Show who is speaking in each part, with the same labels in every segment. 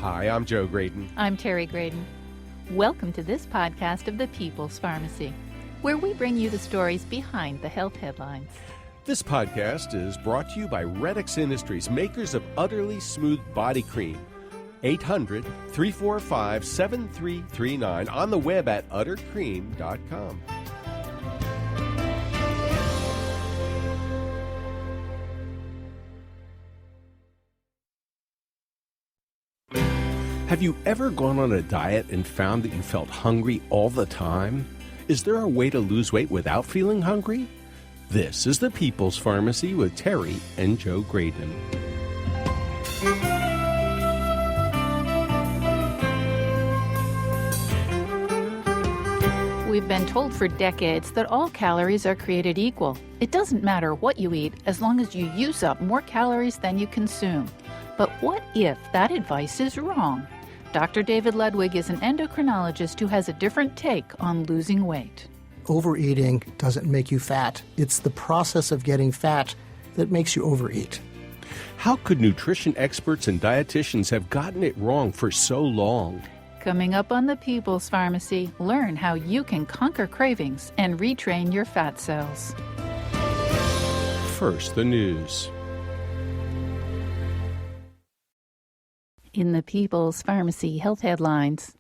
Speaker 1: Hi, I'm Joe Graydon.
Speaker 2: I'm Terry Graydon. Welcome to this podcast of the People's Pharmacy, where we bring you the stories behind the health headlines.
Speaker 1: This podcast is brought to you by Redix Industries, makers of Utterly Smooth Body Cream. 800-345-7339, on the web at uttercream.com. Have you ever gone on a diet and found that you felt hungry all the time? Is there a way to lose weight without feeling hungry? This is the People's Pharmacy with Terry and Joe Graydon.
Speaker 2: We've been told for decades that all calories are created equal. It doesn't matter what you eat as long as you use up more calories than you consume. But what if that advice is wrong? Dr. David Ludwig is an endocrinologist who has a different take on losing weight.
Speaker 3: Overeating doesn't make you fat. It's the process of getting fat that makes you overeat.
Speaker 1: How could nutrition experts and dietitians have gotten it wrong for so long?
Speaker 2: Coming up on the People's Pharmacy, learn how you can conquer cravings and retrain your fat cells.
Speaker 1: First, the news.
Speaker 2: In the People's Pharmacy health headlines,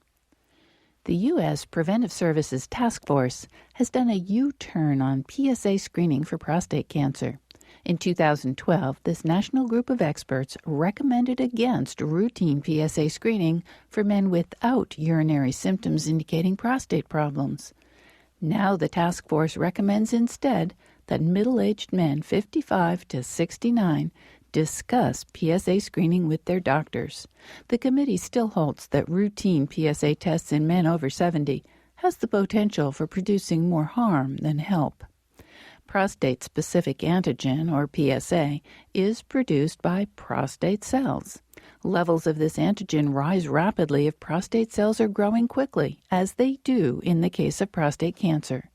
Speaker 2: the U.S. Preventive Services Task Force has done a U-turn on PSA screening for prostate cancer. In 2012, this national group of experts recommended against routine PSA screening for men without urinary symptoms indicating prostate problems. Now the task force recommends instead that middle-aged men 55 to 69 discuss PSA screening with their doctors. The committee still holds that routine PSA tests in men over 70 has the potential for producing more harm than help. Prostate-specific antigen, or PSA, is produced by prostate cells. Levels of this antigen rise rapidly if prostate cells are growing quickly, as they do in the case of prostate cancer.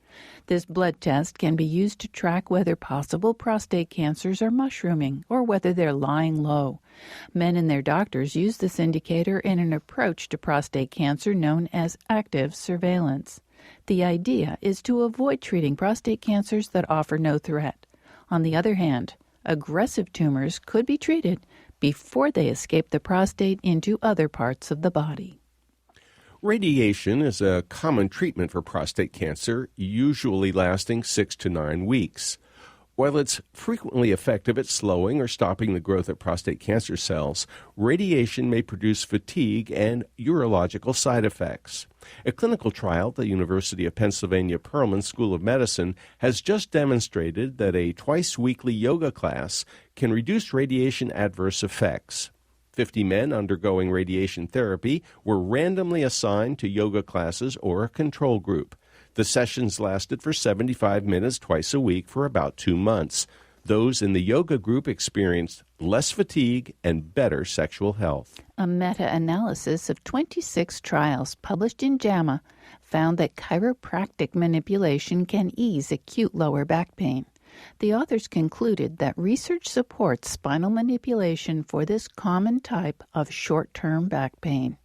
Speaker 2: This blood test can be used to track whether possible prostate cancers are mushrooming or whether they're lying low. Men and their doctors use this indicator in an approach to prostate cancer known as active surveillance. The idea is to avoid treating prostate cancers that offer no threat. On the other hand, aggressive tumors could be treated before they escape the prostate into other parts of the body.
Speaker 1: Radiation is a common treatment for prostate cancer, usually lasting 6 to 9 weeks. While it's frequently effective at slowing or stopping the growth of prostate cancer cells, radiation may produce fatigue and urological side effects. A clinical trial at the University of Pennsylvania Perelman School of Medicine has just demonstrated that a twice-weekly yoga class can reduce radiation adverse effects. 50 men undergoing radiation therapy were randomly assigned to yoga classes or a control group. The sessions lasted for 75 minutes twice a week for about 2 months. Those in the yoga group experienced less fatigue and better sexual health.
Speaker 2: A meta-analysis of 26 trials published in JAMA found that chiropractic manipulation can ease acute lower back pain. The authors concluded that research supports spinal manipulation for this common type of short-term back pain.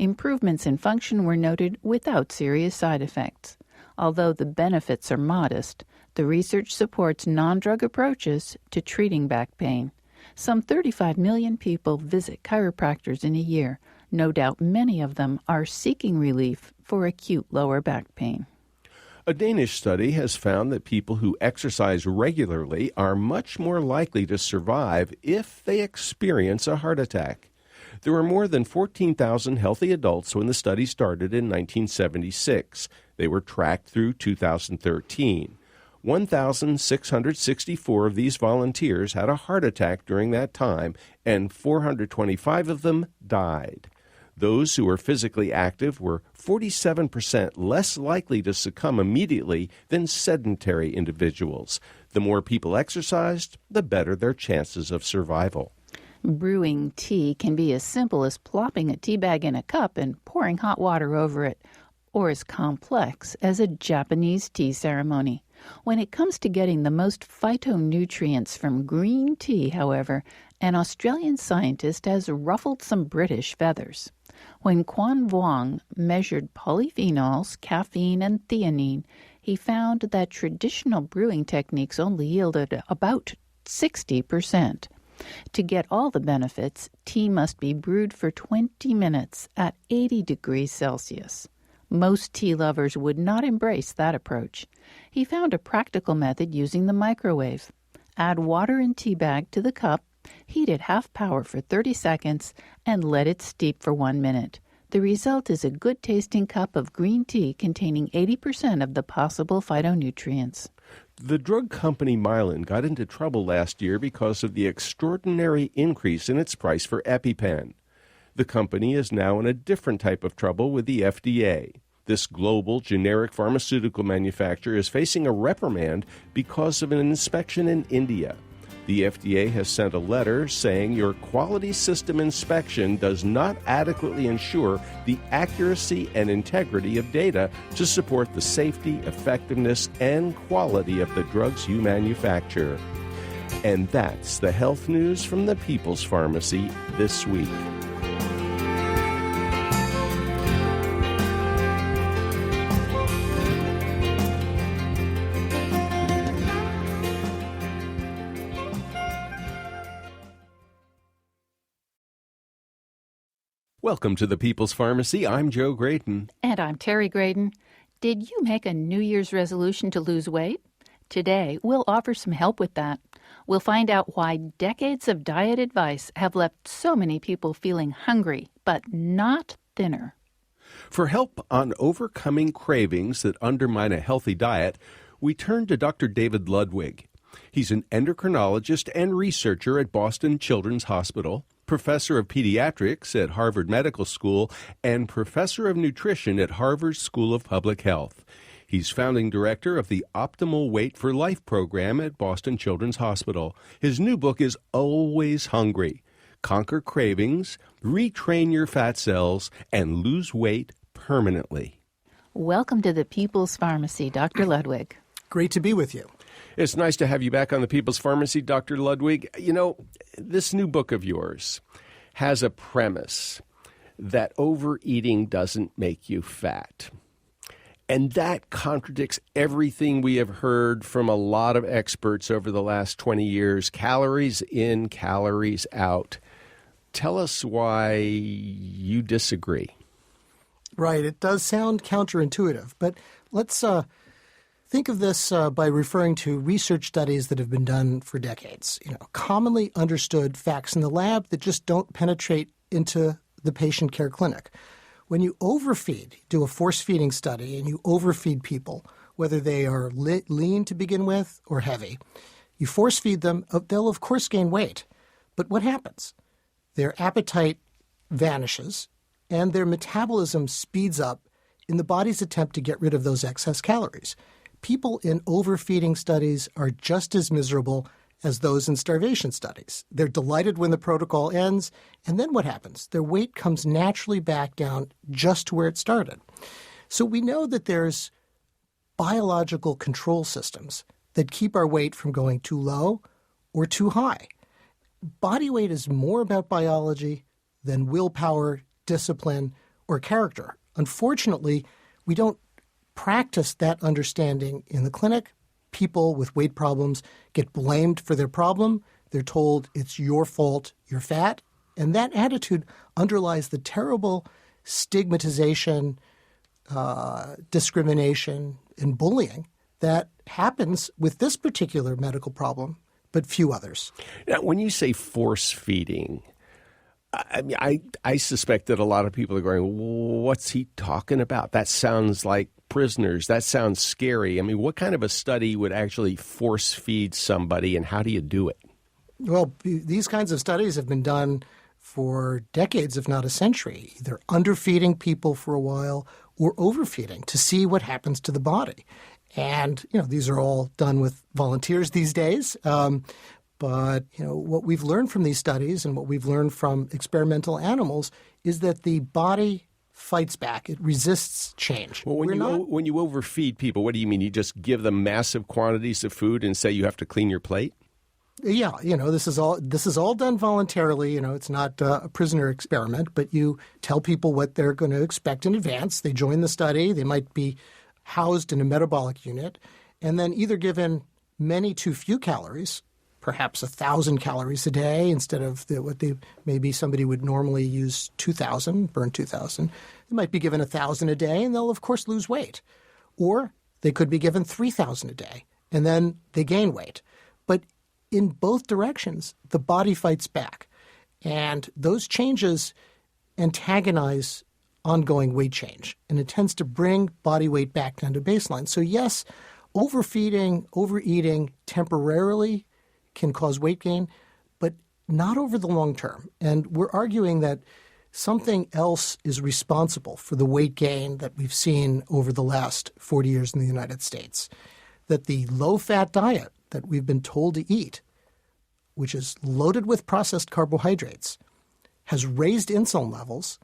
Speaker 2: Improvements in function were noted without serious side effects. Although the benefits are modest, the research supports non-drug approaches to treating back pain. Some 35 million people visit chiropractors in a year. No doubt many of them are seeking relief for acute lower back pain.
Speaker 1: A Danish study has found that people who exercise regularly are much more likely to survive if they experience a heart attack. There were more than 14,000 healthy adults when the study started in 1976. They were tracked through 2013. 1,664 of these volunteers had a heart attack during that time, and 425 of them died. Those who were physically active were 47% less likely to succumb immediately than sedentary individuals. The more people exercised, the better their chances of survival.
Speaker 2: Brewing tea can be as simple as plopping a tea bag in a cup and pouring hot water over it, or as complex as a Japanese tea ceremony. When it comes to getting the most phytonutrients from green tea, however, an Australian scientist has ruffled some British feathers. When Quan Vuong measured polyphenols, caffeine, and theanine, he found that traditional brewing techniques only yielded about 60%. To get all the benefits, tea must be brewed for 20 minutes at 80 degrees Celsius. Most tea lovers would not embrace that approach. He found a practical method using the microwave. Add water and tea bag to the cup, heat at half power for 30 seconds, and let it steep for 1 minute. The result is a good-tasting cup of green tea containing 80% of the possible phytonutrients.
Speaker 1: The drug company Mylan got into trouble last year because of the extraordinary increase in its price for EpiPen. The company is now in a different type of trouble with the FDA. This global generic pharmaceutical manufacturer is facing a reprimand because of an inspection in India. The FDA has sent a letter saying your quality system inspection does not adequately ensure the accuracy and integrity of data to support the safety, effectiveness, and quality of the drugs you manufacture. And that's the health news from the People's Pharmacy this week. Welcome to the People's Pharmacy. I'm Joe Graydon.
Speaker 2: And I'm Terry Graydon. Did you make a New Year's resolution to lose weight? Today, we'll offer some help with that. We'll find out why decades of diet advice have left so many people feeling hungry, but not thinner.
Speaker 1: For help on overcoming cravings that undermine a healthy diet, we turn to Dr. David Ludwig. He's an endocrinologist and researcher at Boston Children's Hospital, professor of pediatrics at Harvard Medical School, and professor of nutrition at Harvard School of Public Health. He's founding director of the Optimal Weight for Life program at Boston Children's Hospital. His new book is Always Hungry: Conquer Cravings, Retrain Your Fat Cells, and Lose Weight Permanently.
Speaker 2: Welcome to the People's Pharmacy, Dr. Ludwig.
Speaker 3: Great to be with you.
Speaker 1: It's nice to have you back on the People's Pharmacy, Dr. Ludwig. You know, this new book of yours has a premise that overeating doesn't make you fat. And that contradicts everything we have heard from a lot of experts over the last 20 years. Calories in, calories out. Tell us why you disagree.
Speaker 3: Right. It does sound counterintuitive, but let's think of this by referring to research studies that have been done for decades. Commonly understood facts in the lab that just don't penetrate into the patient care clinic. When you overfeed, do a force feeding study, and you overfeed people, whether they are lean to begin with or heavy, you force feed them, they'll of course gain weight. But what happens? Their appetite vanishes and their metabolism speeds up in the body's attempt to get rid of those excess calories. People in overfeeding studies are just as miserable as those in starvation studies. They're delighted when the protocol ends, and then what happens? Their weight comes naturally back down just to where it started. So we know that there's biological control systems that keep our weight from going too low or too high. Body weight is more about biology than willpower, discipline, or character. Unfortunately, we don't practice that understanding in the clinic. People with weight problems get blamed for their problem. They're told it's your fault, you're fat. And that attitude underlies the terrible stigmatization, discrimination, and bullying that happens with this particular medical problem, but few others.
Speaker 1: Now, when you say force feeding, I suspect that a lot of people are going, what's he talking about? That sounds like prisoners. That sounds scary. I mean, what kind of a study would actually force feed somebody, and how do you do it?
Speaker 3: Well, these kinds of studies have been done for decades, if not a century, either underfeeding people for a while or overfeeding to see what happens to the body. And, these are all done with volunteers these days. But, what we've learned from these studies and what we've learned from experimental animals is that the body fights back. It resists change.
Speaker 1: Well, when you overfeed people, what do you mean? You just give them massive quantities of food and say you have to clean your plate?
Speaker 3: Yeah, this is all done voluntarily. It's not a prisoner experiment, but you tell people what they're going to expect in advance. They join the study. They might be housed in a metabolic unit, and then either given many too few calories, perhaps 1,000 calories a day instead of maybe somebody would normally use 2,000, burn 2,000. They might be given 1,000 a day, and they'll of course lose weight, or they could be given 3,000 a day, and then they gain weight. But in both directions, the body fights back, and those changes antagonize ongoing weight change, and it tends to bring body weight back down to baseline. So yes, overfeeding, overeating temporarily can cause weight gain, but not over the long term. And we're arguing that something else is responsible for the weight gain that we've seen over the last 40 years in the United States, that the low-fat diet that we've been told to eat, which is loaded with processed carbohydrates, has raised insulin levels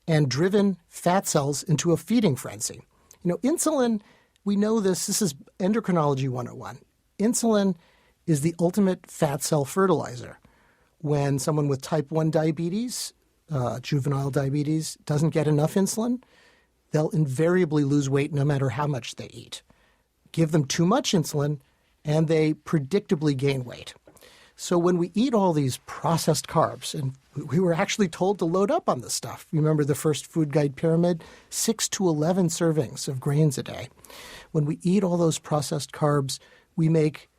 Speaker 3: and driven fat cells into a feeding frenzy. Insulin, we know this is endocrinology 101. Insulin is the ultimate fat cell fertilizer. When someone with type 1 diabetes, juvenile diabetes, doesn't get enough insulin, they'll invariably lose weight no matter how much they eat. Give them too much insulin, and they predictably gain weight. So when we eat all these processed carbs, and we were actually told to load up on this stuff. Remember the first food guide pyramid? 6 to 11 servings of grains a day. When we eat all those processed carbs, we make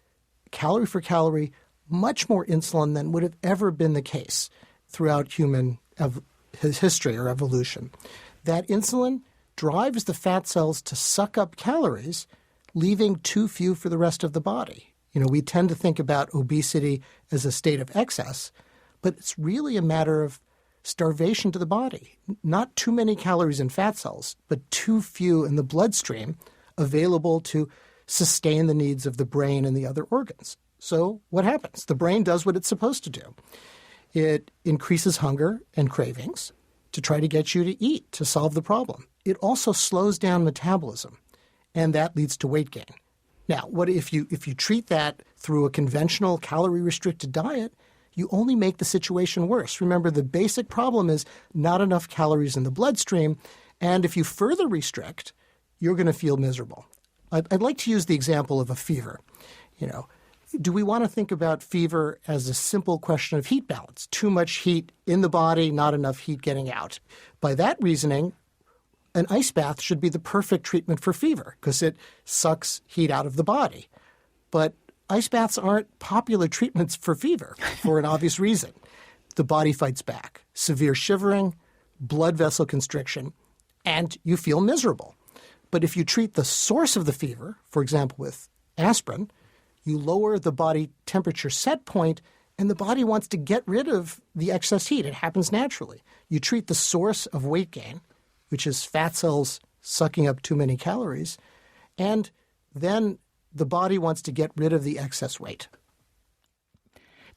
Speaker 3: calorie for calorie much more insulin than would have ever been the case throughout human history or evolution. That insulin drives the fat cells to suck up calories, leaving too few for the rest of the body. We tend to think about obesity as a state of excess, but it's really a matter of starvation to the body. Not too many calories in fat cells, but too few in the bloodstream available to sustain the needs of the brain and the other organs. So what happens? The brain does what it's supposed to do. It increases hunger and cravings to try to get you to eat, to solve the problem. It also slows down metabolism, and that leads to weight gain. Now, what if you treat that through a conventional calorie-restricted diet, you only make the situation worse. Remember, the basic problem is not enough calories in the bloodstream, and if you further restrict, you're going to feel miserable. I'd like to use the example of a fever. Do we want to think about fever as a simple question of heat balance? Too much heat in the body, not enough heat getting out. By that reasoning, an ice bath should be the perfect treatment for fever because it sucks heat out of the body. But ice baths aren't popular treatments for fever for an obvious reason. The body fights back. Severe shivering, blood vessel constriction, and you feel miserable. But if you treat the source of the fever, for example with aspirin, you lower the body temperature set point, and the body wants to get rid of the excess heat. It happens naturally. You treat the source of weight gain, which is fat cells sucking up too many calories, and then the body wants to get rid of the excess weight.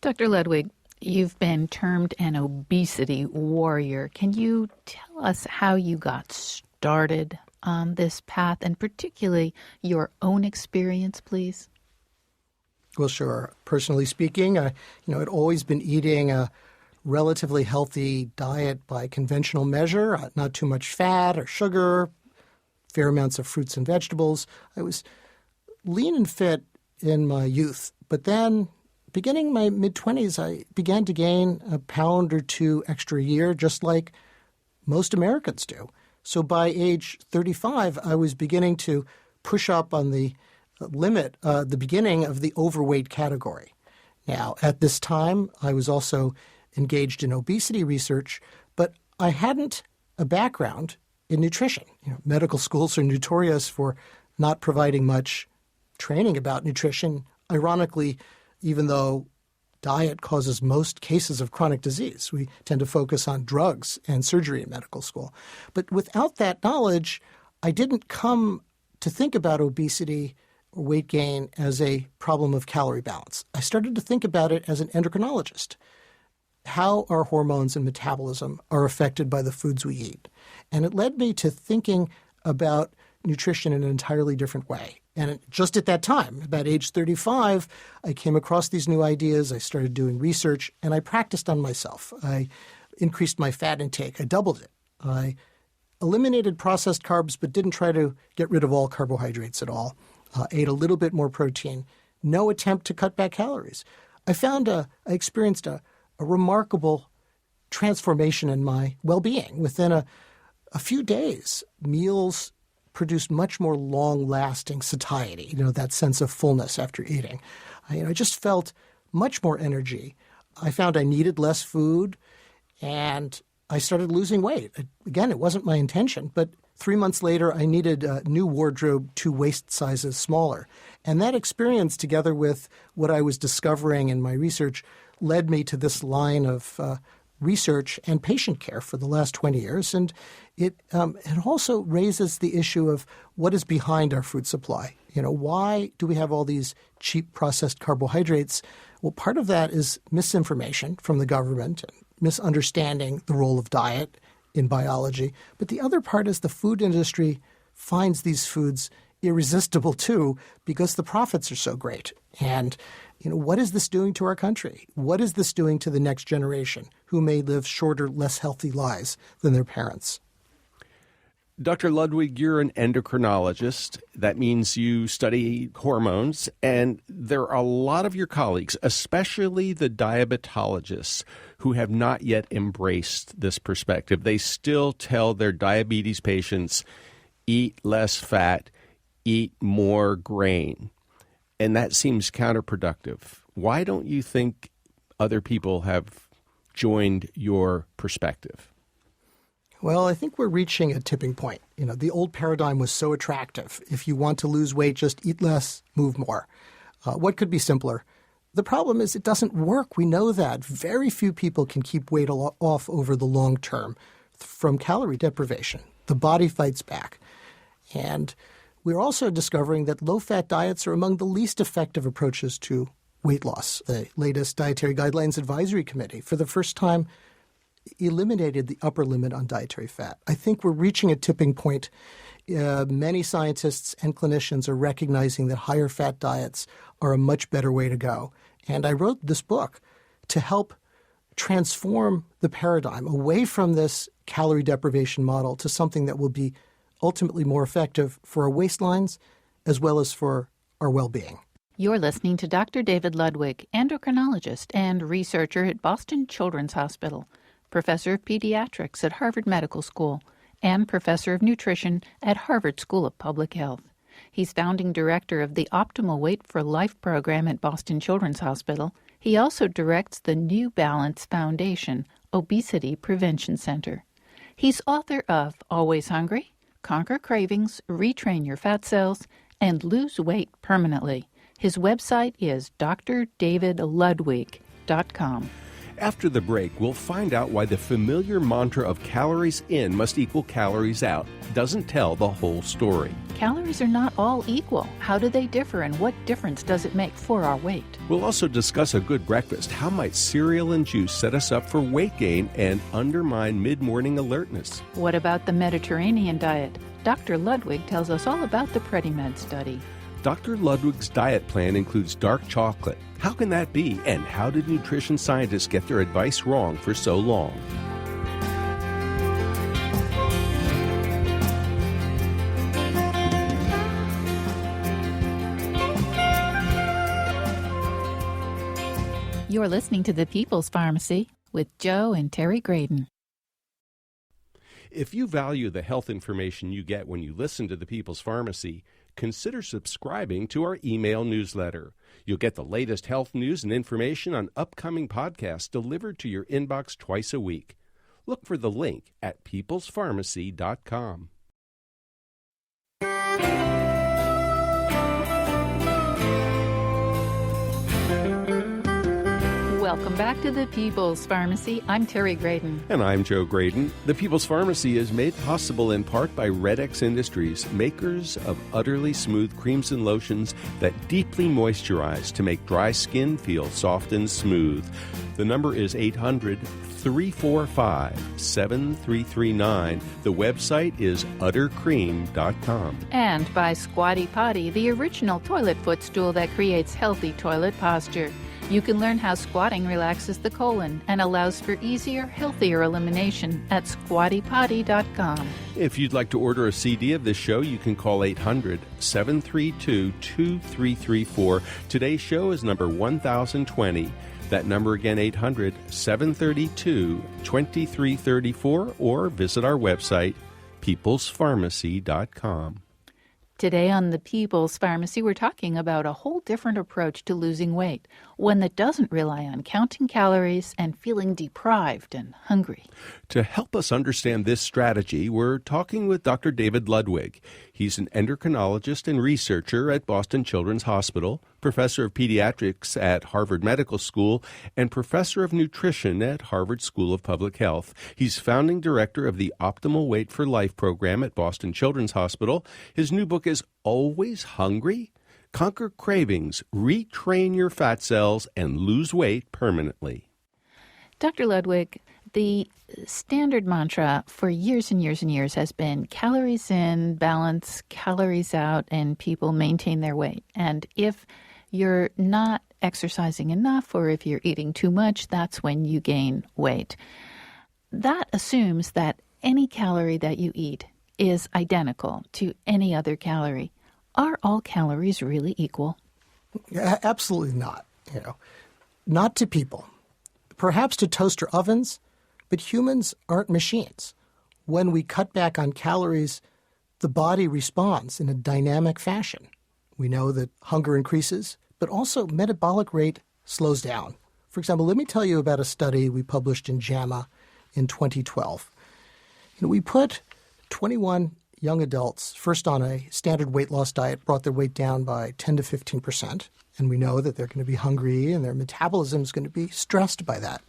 Speaker 2: Dr. Ludwig, you've been termed an obesity warrior. Can you tell us how you got started on this path, and particularly your own experience, please?
Speaker 3: Well, sure. Personally speaking, I'd always been eating a relatively healthy diet by conventional measure, not too much fat or sugar, fair amounts of fruits and vegetables. I was lean and fit in my youth, but then beginning my mid-20s, I began to gain a pound or two extra a year, just like most Americans do. So by age 35, I was beginning to push up on the limit, the beginning of the overweight category. Now, at this time, I was also engaged in obesity research, but I hadn't a background in nutrition. Medical schools are notorious for not providing much training about nutrition. Ironically, even though diet causes most cases of chronic disease, we tend to focus on drugs and surgery in medical school. But without that knowledge, I didn't come to think about obesity or weight gain as a problem of calorie balance. I started to think about it as an endocrinologist. how our hormones and metabolism are affected by the foods we eat. And it led me to thinking about nutrition in an entirely different way. And just at that time, about age 35, I came across these new ideas. I started doing research, and I practiced on myself. I increased my fat intake. I doubled it. I eliminated processed carbs, but didn't try to get rid of all carbohydrates at all. Ate a little bit more protein. No attempt to cut back calories. I experienced a remarkable transformation in my well-being. Within a few days, meals produced much more long-lasting satiety, that sense of fullness after eating. I just felt much more energy. I found I needed less food, and I started losing weight. Again, it wasn't my intention, but 3 months later, I needed a new wardrobe 2 waist sizes smaller. And that experience, together with what I was discovering in my research, led me to this line of research and patient care for the last 20 years. And it also raises the issue of what is behind our food supply. Why do we have all these cheap processed carbohydrates? Well, part of that is misinformation from the government and misunderstanding the role of diet in biology. But the other part is the food industry finds these foods irresistible too because the profits are so great. And what is this doing to our country? What is this doing to the next generation who may live shorter, less healthy lives than their parents?
Speaker 1: Dr. Ludwig, you're an endocrinologist. That means you study hormones, and there are a lot of your colleagues, especially the diabetologists, who have not yet embraced this perspective. They still tell their diabetes patients, eat less fat, eat more grain. And that seems counterproductive. Why don't you think other people have joined your perspective?
Speaker 3: Well, I think we're reaching a tipping point. The old paradigm was so attractive. If you want to lose weight, just eat less, move more. What could be simpler? The problem is it doesn't work. We know that. Very few people can keep weight off over the long term from calorie deprivation. The body fights back. And we're also discovering that low-fat diets are among the least effective approaches to weight loss. The latest Dietary Guidelines Advisory Committee, for the first time, eliminated the upper limit on dietary fat. I think we're reaching a tipping point. Many scientists and clinicians are recognizing that higher fat diets are a much better way to go. And I wrote this book to help transform the paradigm away from this calorie deprivation model to something that will be ultimately more effective for our waistlines as well as for our well-being.
Speaker 2: You're listening to Dr. David Ludwig, endocrinologist and researcher at Boston Children's Hospital, professor of pediatrics at Harvard Medical School, and professor of nutrition at Harvard School of Public Health. He's founding director of the Optimal Weight for Life program at Boston Children's Hospital. He also directs the New Balance Foundation Obesity Prevention Center. He's author of Always Hungry, Conquer Cravings, Retrain Your Fat Cells, and Lose Weight Permanently. His website is drdavidludwig.com.
Speaker 1: After the break, we'll find out why the familiar mantra of calories in must equal calories out doesn't tell the whole story.
Speaker 2: Calories are not all equal. How do they differ, and what difference does it make for our weight?
Speaker 1: We'll also discuss a good breakfast. How might cereal and juice set us up for weight gain and undermine mid-morning alertness?
Speaker 2: What about the Mediterranean diet? Dr. Ludwig tells us all about the PrediMed study.
Speaker 1: Dr. Ludwig's diet plan includes dark chocolate. How can that be? And how did nutrition scientists get their advice wrong for so long?
Speaker 2: You're listening to The People's Pharmacy with Joe and Terry Graydon.
Speaker 1: If you value the health information you get when you listen to The People's Pharmacy, consider subscribing to our email newsletter. You'll get the latest health news and information on upcoming podcasts delivered to your inbox twice a week. Look for the link at peoplespharmacy.com.
Speaker 2: Welcome back to the People's Pharmacy. I'm Terry Graydon.
Speaker 1: And I'm Joe Graydon. The People's Pharmacy is made possible in part by Red X Industries, makers of utterly smooth creams and lotions that deeply moisturize to make dry skin feel soft and smooth. The number is 800-345-7339. The website is uttercream.com.
Speaker 2: And by Squatty Potty, the original toilet footstool that creates healthy toilet posture. You can learn how squatting relaxes the colon and allows for easier, healthier elimination at squattypotty.com.
Speaker 1: If you'd like to order a CD of this show, you can call 800-732-2334. Today's show is number 1020. That number again, 800-732-2334, or visit our website, peoplespharmacy.com.
Speaker 2: Today on the People's Pharmacy, we're talking about a whole different approach to losing weight, one that doesn't rely on counting calories and feeling deprived and hungry.
Speaker 1: To help us understand this strategy, we're talking with Dr. David Ludwig. He's an endocrinologist and researcher at Boston Children's Hospital, professor of pediatrics at Harvard Medical School, and professor of nutrition at Harvard School of Public Health. He's founding director of the Optimal Weight for Life program at Boston Children's Hospital. His new book is Always Hungry? Conquer Cravings, Retrain Your Fat Cells, and Lose Weight Permanently.
Speaker 2: Dr. Ludwig, the standard mantra for years and years and years has been calories in, balance, calories out, and people maintain their weight. And if you're not exercising enough or if you're eating too much, that's when you gain weight. That assumes that any calorie that you eat is identical to any other calorie. Are all calories really equal?
Speaker 3: Absolutely not. Not to people. Perhaps to toaster ovens, but humans aren't machines. When we cut back on calories, the body responds in a dynamic fashion. We know that hunger increases, but also metabolic rate slows down. For example, let me tell you about a study we published in JAMA in 2012. We put 21 young adults first on a standard weight loss diet, brought their weight down by 10 to 15%. And we know that they're going to be hungry and their metabolism is going to be stressed by that.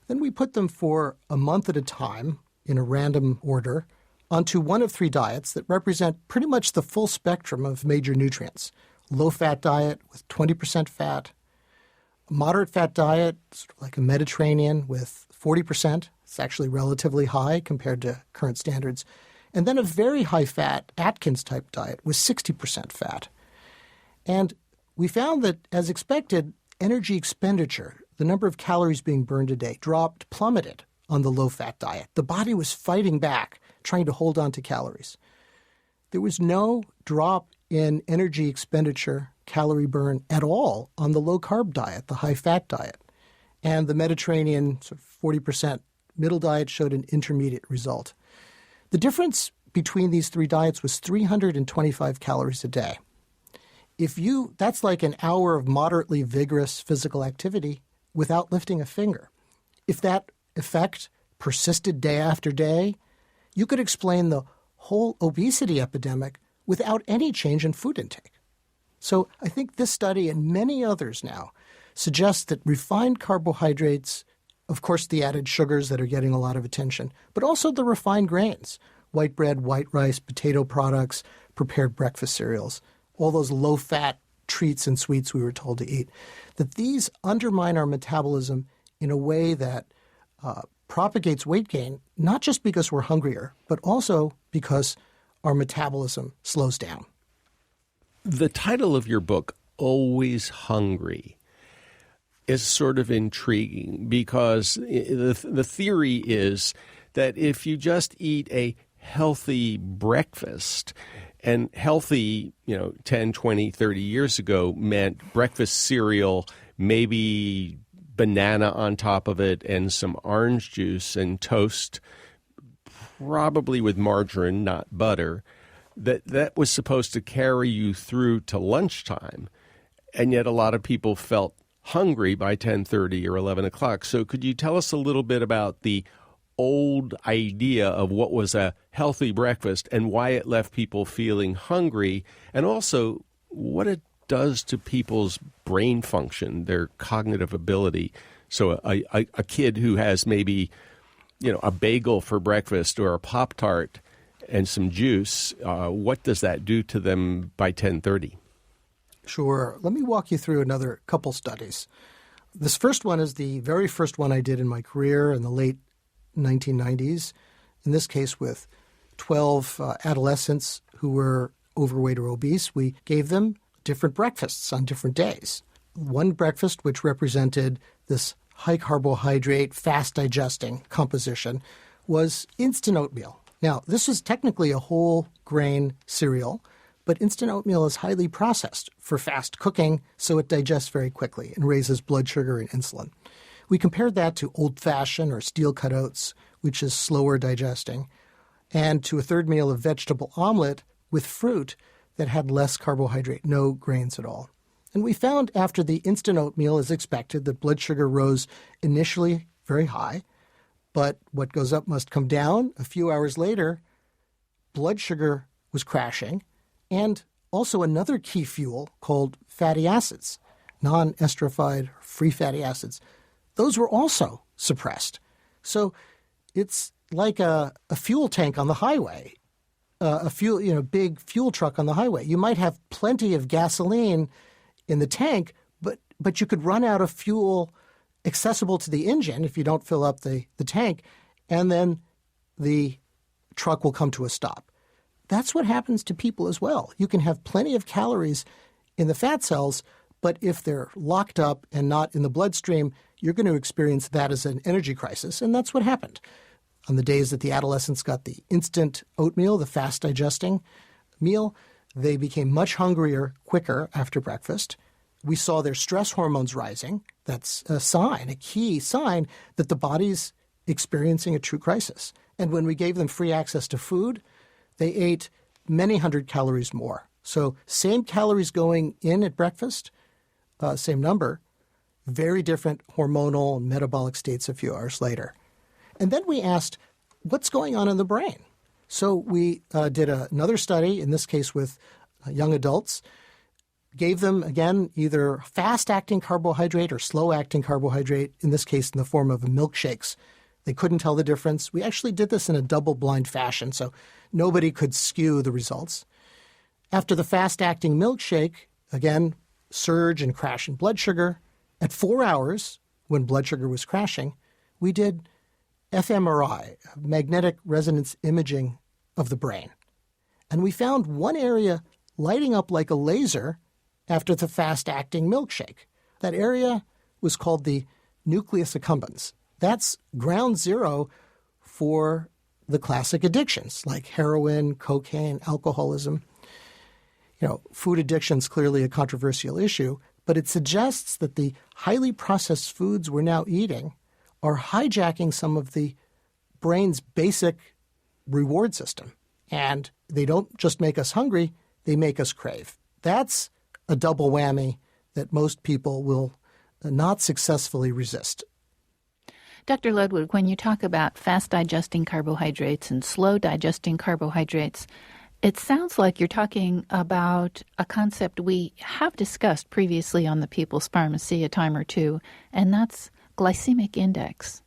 Speaker 3: Then we put them for a month at a time in a random order onto one of three diets that represent pretty much the full spectrum of major nutrients. Low-fat diet with 20% fat, a moderate-fat diet, sort of like a Mediterranean with 40%. It's actually relatively high compared to current standards. And then a very high-fat Atkins-type diet with 60% fat. And we found that, as expected, energy expenditure, the number of calories being burned a day, plummeted on the low-fat diet. The body was fighting back, trying to hold on to calories. There was no drop in energy expenditure, calorie burn at all on the low-carb diet, the high-fat diet. And the Mediterranean, sort of 40% middle diet showed an intermediate result. The difference between these three diets was 325 calories a day. That's like an hour of moderately vigorous physical activity without lifting a finger. If that effect persisted day after day, you could explain the whole obesity epidemic without any change in food intake. So I think this study and many others now suggest that refined carbohydrates, of course the added sugars that are getting a lot of attention, but also the refined grains, white bread, white rice, potato products, prepared breakfast cereals, all those low-fat treats and sweets we were told to eat, that these undermine our metabolism in a way that propagates weight gain, not just because we're hungrier, but also because our metabolism slows down.
Speaker 1: The title of your book, Always Hungry, is sort of intriguing because the theory is that if you just eat a healthy breakfast, and healthy, 10, 20, 30 years ago meant breakfast cereal, maybe banana on top of it and some orange juice and toast, probably with margarine, not butter, that was supposed to carry you through to lunchtime. And yet a lot of people felt hungry by 10:30 or 11 o'clock. So could you tell us a little bit about the old idea of what was a healthy breakfast and why it left people feeling hungry, and also what a does to people's brain function, their cognitive ability. So a kid who has maybe, a bagel for breakfast or a Pop-Tart and some juice, what does that do to them by 10:30?
Speaker 3: Sure. Let me walk you through another couple studies. This first one is the very first one I did in my career in the late 1990s, in this case with 12 adolescents who were overweight or obese. We gave them different breakfasts on different days. One breakfast, which represented this high carbohydrate, fast digesting composition, was instant oatmeal. Now, this is technically a whole grain cereal, but instant oatmeal is highly processed for fast cooking, so it digests very quickly and raises blood sugar and insulin. We compared that to old-fashioned or steel-cut oats, which is slower digesting, and to a third meal of vegetable omelet with fruit that had less carbohydrate, no grains at all. And we found after the instant oatmeal, as expected, that blood sugar rose initially very high, but what goes up must come down. A few hours later, blood sugar was crashing, and also another key fuel called fatty acids, non-esterified free fatty acids. Those were also suppressed. So it's like a fuel tank on the highway, big fuel truck on the highway. You might have plenty of gasoline in the tank, but you could run out of fuel accessible to the engine if you don't fill up the tank, and then the truck will come to a stop. That's what happens to people as well. You can have plenty of calories in the fat cells, but if they're locked up and not in the bloodstream, you're going to experience that as an energy crisis, and that's what happened. On the days that the adolescents got the instant oatmeal, the fast-digesting meal, they became much hungrier quicker after breakfast. We saw their stress hormones rising. That's a key sign that the body's experiencing a true crisis. And when we gave them free access to food, they ate many hundred calories more. So same calories going in at breakfast, same number, very different hormonal and metabolic states a few hours later. And then we asked, what's going on in the brain? So we did another study, in this case with young adults, gave them, again, either fast-acting carbohydrate or slow-acting carbohydrate, in this case in the form of milkshakes. They couldn't tell the difference. We actually did this in a double-blind fashion, so nobody could skew the results. After the fast-acting milkshake, again, surge and crash in blood sugar. At 4 hours, when blood sugar was crashing, we did fMRI, magnetic resonance imaging of the brain. And we found one area lighting up like a laser after the fast-acting milkshake. That area was called the nucleus accumbens. That's ground zero for the classic addictions like heroin, cocaine, alcoholism. Food addiction is clearly a controversial issue, but it suggests that the highly processed foods we're now eating are hijacking some of the brain's basic reward system. And they don't just make us hungry, they make us crave. That's a double whammy that most people will not successfully resist.
Speaker 2: Dr. Ledwood, when you talk about fast-digesting carbohydrates and slow-digesting carbohydrates, it sounds like you're talking about a concept we have discussed previously on the People's Pharmacy a time or two, and that's glycemic index.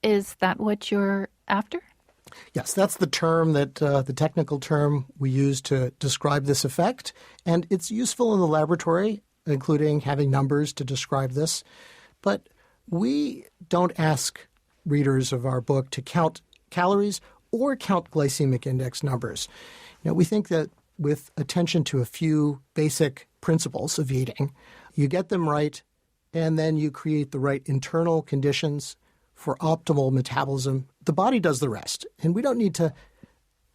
Speaker 2: Is that what you're after?
Speaker 3: Yes, that's the term the technical term we use to describe this effect, and it's useful in the laboratory, including having numbers to describe this. But we don't ask readers of our book to count calories or count glycemic index numbers. We think that with attention to a few basic principles of eating, you get them right, and then you create the right internal conditions for optimal metabolism. The body does the rest, and we don't need to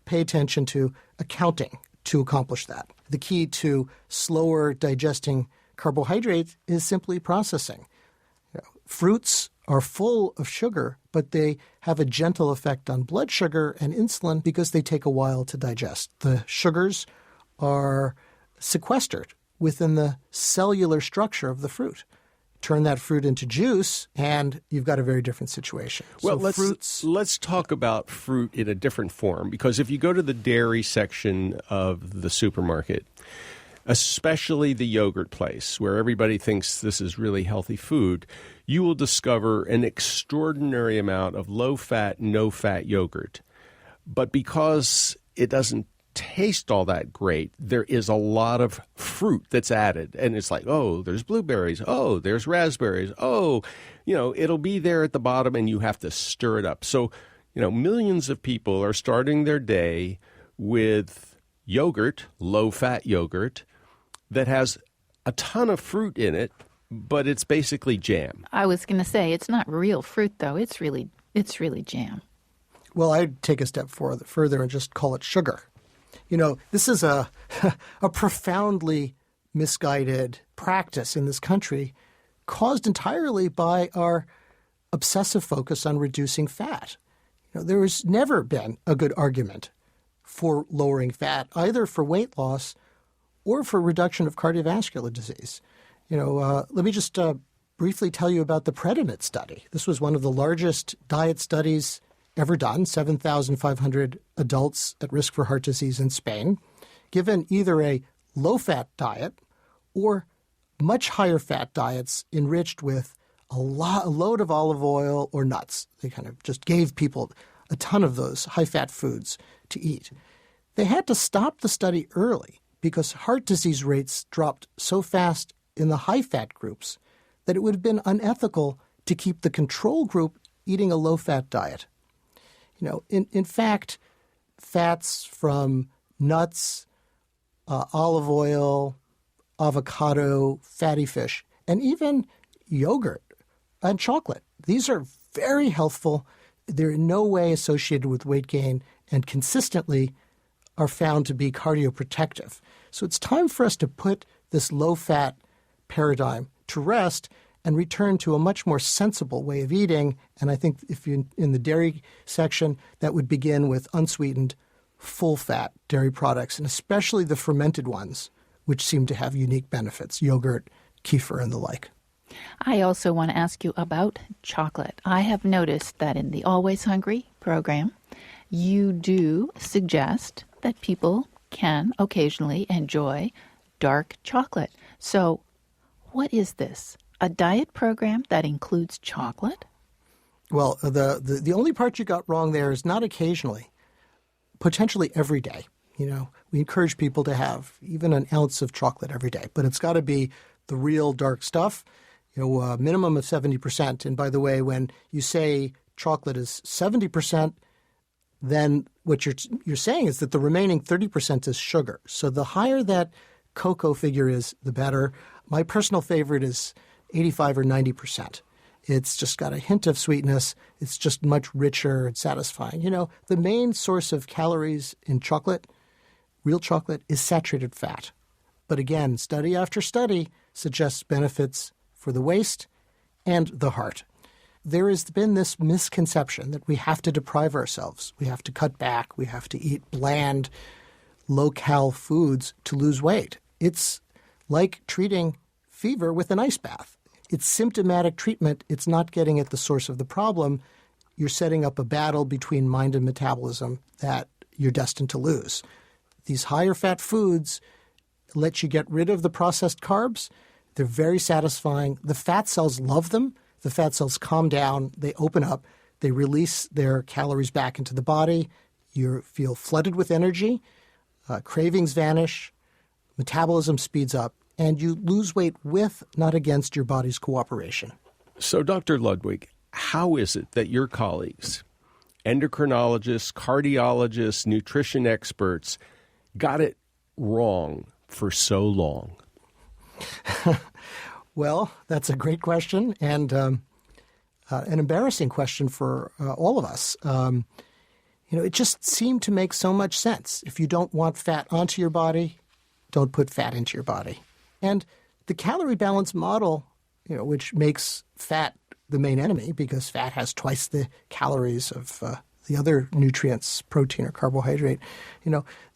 Speaker 3: pay attention to accounting to accomplish that. The key to slower digesting carbohydrates is simply processing. Fruits are full of sugar, but they have a gentle effect on blood sugar and insulin because they take a while to digest. The sugars are sequestered within the cellular structure of the fruit. Turn that fruit into juice, and you've got a very different situation.
Speaker 1: Well, let's talk about fruit in a different form, because if you go to the dairy section of the supermarket, especially the yogurt place, where everybody thinks this is really healthy food, you will discover an extraordinary amount of low-fat, no-fat yogurt. But because it doesn't taste all that great, there is a lot of fruit that's added. And it's like, oh, there's blueberries. Oh, there's raspberries. Oh, it'll be there at the bottom and you have to stir it up. So, millions of people are starting their day with yogurt, low-fat yogurt, that has a ton of fruit in it, but it's basically jam.
Speaker 2: I was going to say, it's not real fruit, though. It's really jam.
Speaker 3: Well, I'd take a step further and just call it sugar. This is a profoundly misguided practice in this country caused entirely by our obsessive focus on reducing fat. There has never been a good argument for lowering fat, either for weight loss or for reduction of cardiovascular disease. Let me just briefly tell you about the Predimit study. This was one of the largest diet studies ever done, 7,500 adults at risk for heart disease in Spain, given either a low-fat diet or much higher fat diets enriched with a load of olive oil or nuts. They kind of just gave people a ton of those high-fat foods to eat. They had to stop the study early because heart disease rates dropped so fast in the high-fat groups that it would have been unethical to keep the control group eating a low-fat diet. In fact, fats from nuts, olive oil, avocado, fatty fish, and even yogurt and chocolate, these are very healthful. They're in no way associated with weight gain and consistently are found to be cardioprotective. So it's time for us to put this low-fat paradigm to rest and return to a much more sensible way of eating. And I think if you're in the dairy section, that would begin with unsweetened, full-fat dairy products, and especially the fermented ones, which seem to have unique benefits, yogurt, kefir, and the like.
Speaker 2: I also want to ask you about chocolate. I have noticed that in the Always Hungry program, you do suggest that people can occasionally enjoy dark chocolate. So what is this? A diet program that includes chocolate?
Speaker 3: Well, the only part you got wrong there is not occasionally, potentially every day. We encourage people to have even an ounce of chocolate every day, but it's got to be the real dark stuff, a minimum of 70%. And by the way, when you say chocolate is 70%, then what you're saying is that the remaining 30% is sugar. So the higher that cocoa figure is, the better. My personal favorite is 85 or 90%. It's just got a hint of sweetness. It's just much richer and satisfying. The main source of calories in chocolate, real chocolate, is saturated fat. But again, study after study suggests benefits for the waist and the heart. There has been this misconception that we have to deprive ourselves. We have to cut back. We have to eat bland, low-cal foods to lose weight. It's like treating fever with an ice bath. It's symptomatic treatment. It's not getting at the source of the problem. You're setting up a battle between mind and metabolism that you're destined to lose. These higher fat foods let you get rid of the processed carbs. They're very satisfying. The fat cells love them. The fat cells calm down. They open up. They release their calories back into the body. You feel flooded with energy. Cravings vanish. Metabolism speeds up. And you lose weight with, not against, your body's cooperation.
Speaker 1: So, Dr. Ludwig, how is it that your colleagues, endocrinologists, cardiologists, nutrition experts, got it wrong for so long?
Speaker 3: Well, that's a great question and an embarrassing question for all of us. It just seemed to make so much sense. If you don't want fat onto your body, don't put fat into your body. And the calorie balance model, which makes fat the main enemy because fat has twice the calories of the other nutrients, protein or carbohydrate,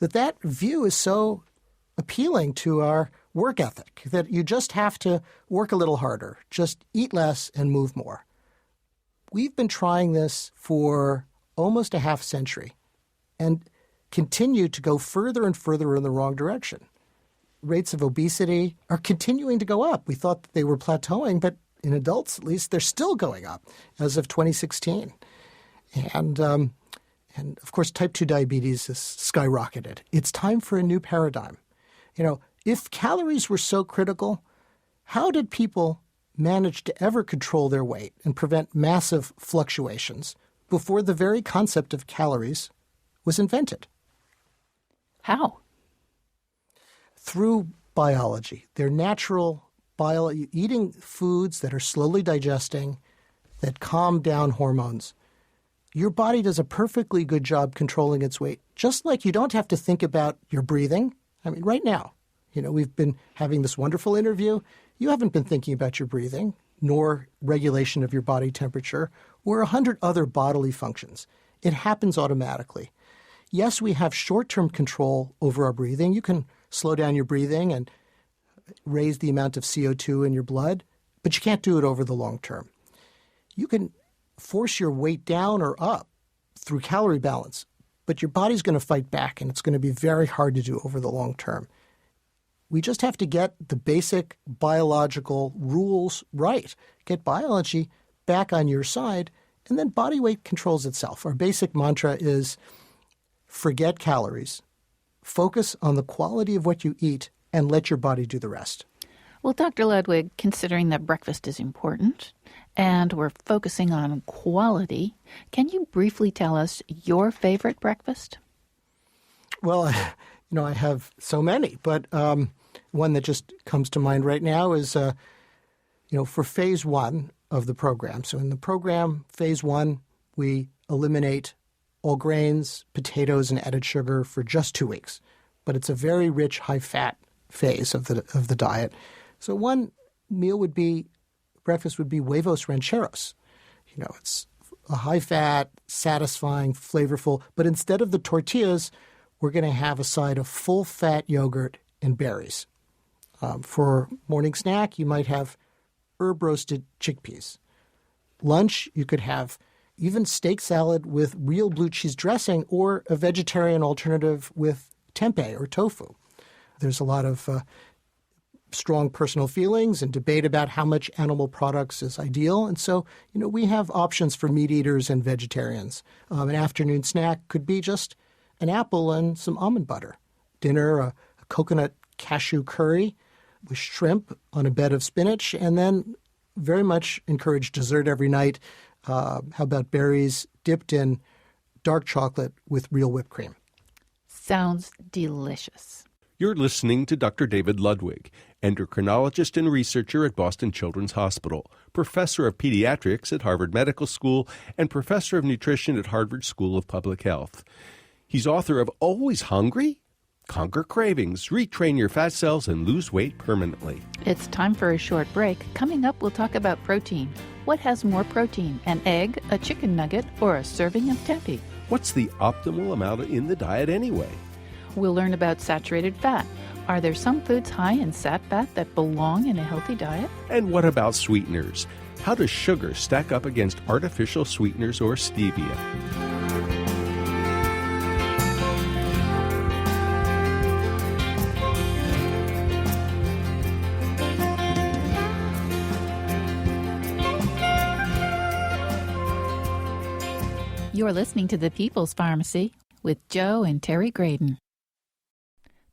Speaker 3: that view is so appealing to our work ethic that you just have to work a little harder, just eat less and move more. We've been trying this for almost a half century and continue to go further and further in the wrong direction. rates of obesity are continuing to go up. We thought that they were plateauing, but in adults, at least, they're still going up as of 2016. And of course, type 2 diabetes has skyrocketed. It's time for a new paradigm. If calories were so critical, how did people manage to ever control their weight and prevent massive fluctuations before the very concept of calories was invented?
Speaker 2: How?
Speaker 3: Through biology. They're natural biology, eating foods that are slowly digesting, that calm down hormones. Your body does a perfectly good job controlling its weight, just like you don't have to think about your breathing. I mean, right now, we've been having this wonderful interview. You haven't been thinking about your breathing, nor regulation of your body temperature, or 100 other bodily functions. It happens automatically. Yes, we have short-term control over our breathing. You can slow down your breathing and raise the amount of CO2 in your blood, but you can't do it over the long term. You can force your weight down or up through calorie balance, but your body's going to fight back, and it's going to be very hard to do over the long term. We just have to get the basic biological rules right, get biology back on your side, and then body weight controls itself. Our basic mantra is forget calories, focus on the quality of what you eat, and let your body do the rest.
Speaker 2: Well, Dr. Ludwig, considering that breakfast is important and we're focusing on quality, can you briefly tell us your favorite breakfast?
Speaker 3: Well, I have so many, but one that just comes to mind right now is, for phase one of the program. So in the program, phase one, we eliminate all grains, potatoes, and added sugar for just 2 weeks. But it's a very rich, high-fat phase of the diet. So one breakfast would be huevos rancheros. It's a high-fat, satisfying, flavorful, but instead of the tortillas, we're going to have a side of full-fat yogurt and berries. For morning snack, you might have herb-roasted chickpeas. Lunch, you could have even steak salad with real blue cheese dressing or a vegetarian alternative with tempeh or tofu. There's a lot of strong personal feelings and debate about how much animal products is ideal. And so, we have options for meat eaters and vegetarians. An afternoon snack could be just an apple and some almond butter. Dinner, a coconut cashew curry with shrimp on a bed of spinach, and then very much encourage dessert every night. How about berries dipped in dark chocolate with real whipped cream?
Speaker 2: Sounds delicious.
Speaker 1: You're listening to Dr. David Ludwig, endocrinologist and researcher at Boston Children's Hospital, professor of pediatrics at Harvard Medical School, and professor of nutrition at Harvard School of Public Health. He's author of Always Hungry? Conquer Cravings, Retrain Your Fat Cells, and Lose Weight Permanently.
Speaker 2: It's time for a short break. Coming up, we'll talk about protein. What has more protein, an egg, a chicken nugget, or a serving of tempeh?
Speaker 1: What's the optimal amount in the diet anyway?
Speaker 2: We'll learn about saturated fat. Are there some foods high in sat fat that belong in a healthy diet?
Speaker 1: And what about sweeteners? How does sugar stack up against artificial sweeteners or stevia?
Speaker 2: You're listening to The People's Pharmacy with Joe and Terry Graydon.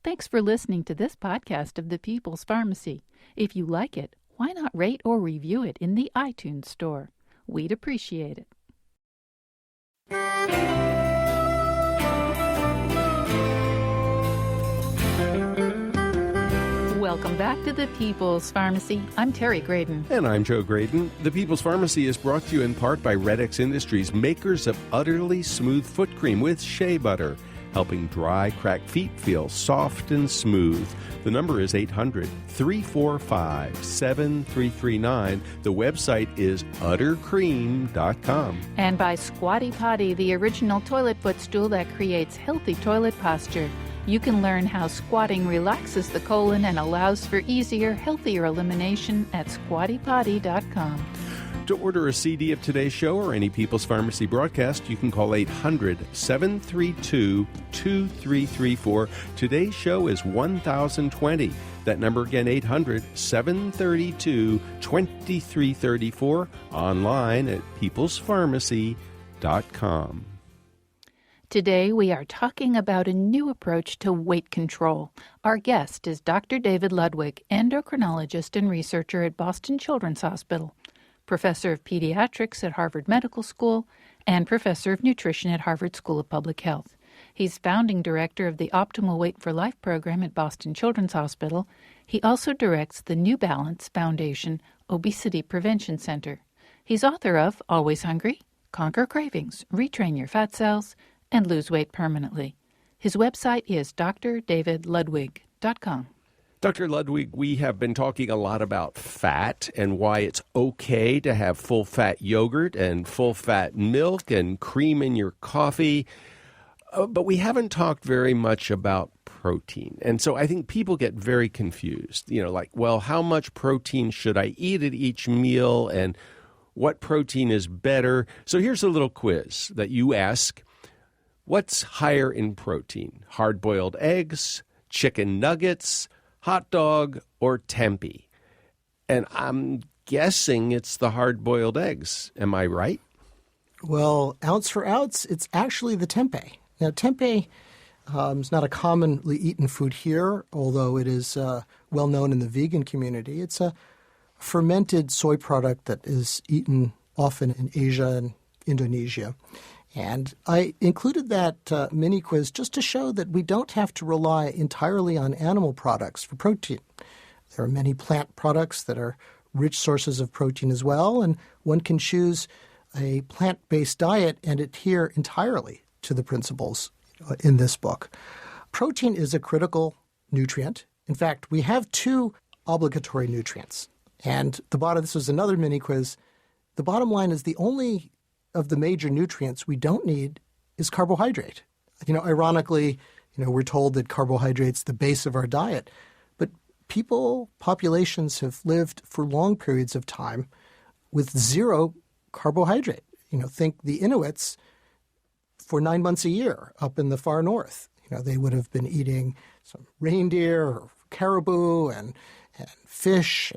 Speaker 2: Thanks for listening to this podcast of The People's Pharmacy. If you like it, why not rate or review it in the iTunes store? We'd appreciate it. Welcome back to The People's Pharmacy. I'm Terry Graydon.
Speaker 1: And I'm Joe Graydon. The People's Pharmacy is brought to you in part by Redx Industries, makers of utterly smooth foot cream with shea butter, helping dry, cracked feet feel soft and smooth. The number is 800-345-7339. The website is uttercream.com.
Speaker 2: And by Squatty Potty, the original toilet footstool that creates healthy toilet posture. You can learn how squatting relaxes the colon and allows for easier, healthier elimination at squattypotty.com.
Speaker 1: To order a CD of today's show or any People's Pharmacy broadcast, you can call 800-732-2334. Today's show is 1020. That number again, 800-732-2334. Online at peoplespharmacy.com.
Speaker 2: Today, we are talking about a new approach to weight control. Our guest is Dr. David Ludwig, endocrinologist and researcher at Boston Children's Hospital, professor of pediatrics at Harvard Medical School, and professor of nutrition at Harvard School of Public Health. He's founding director of the Optimal Weight for Life program at Boston Children's Hospital. He also directs the New Balance Foundation Obesity Prevention Center. He's author of Always Hungry, Conquer Cravings, Retrain Your Fat Cells, and Lose Weight Permanently. His website is drdavidludwig.com.
Speaker 1: Dr. Ludwig, we have been talking a lot about fat and why it's okay to have full-fat yogurt and full-fat milk and cream in your coffee, but we haven't talked very much about protein. And so I think people get very confused, like, well, how much protein should I eat at each meal and what protein is better? So here's a little quiz that you ask. What's higher in protein? Hard-boiled eggs, chicken nuggets, hot dog, or tempeh? And I'm guessing it's the hard-boiled eggs. Am I right?
Speaker 3: Well, ounce for ounce, it's actually the tempeh. Now, tempeh is not a commonly eaten food here, although it is well known in the vegan community. It's a fermented soy product that is eaten often in Asia and Indonesia. And I included that mini quiz just to show that we don't have to rely entirely on animal products for protein. There are many plant products that are rich sources of protein as well, and one can choose a plant-based diet and adhere entirely to the principles in this book. Protein is a critical nutrient. In fact, we have two obligatory nutrients. And this was another mini quiz. The bottom line is the only of the major nutrients we don't need is carbohydrate. Ironically, we're told that carbohydrate's the base of our diet, but populations have lived for long periods of time with zero carbohydrate. Think the Inuits for 9 months a year up in the far north. They would have been eating some reindeer or caribou and fish